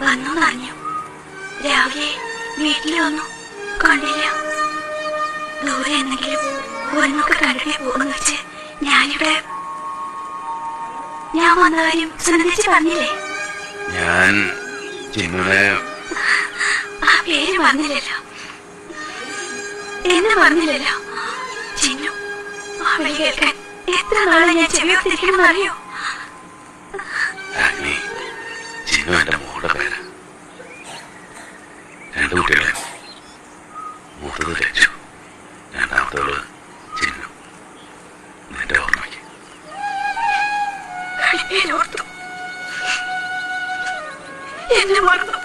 വന്നു പറഞ്ഞു. രാവിലെ വീട്ടിൽ വന്നു, കണ്ടില്ല. ദൂരെ എന്തെങ്കിലും ഒന്നൊക്കെ കണ്ടിട്ടേ പോകുന്നു വെച്ച് ഞാൻ വന്ന കാര്യം സുനന്ദിച്ച് പറഞ്ഞില്ലേ? ഞാൻ ചിന്നുടെ ആ പേര് പറഞ്ഞില്ലല്ലോ, എന്ന് പറഞ്ഞില്ലല്ലോ. ചിന്നു ആ വിളി കേൾക്കാൻ എത്ര നാളെ ഞാൻ ചെവിയോർത്തിരിക്കണം അറിയോ? ചിന്നു എന്റെ മോളുടെ പേര്. 2 കുട്ടികളെ, മൂത്തത് രച്ചു, രണ്ടാമത്തവള് ചിന്നു. നിന്റെ ഓർമ്മയ്ക്ക് പേരോർത്തു എന്നെ മറന്നു.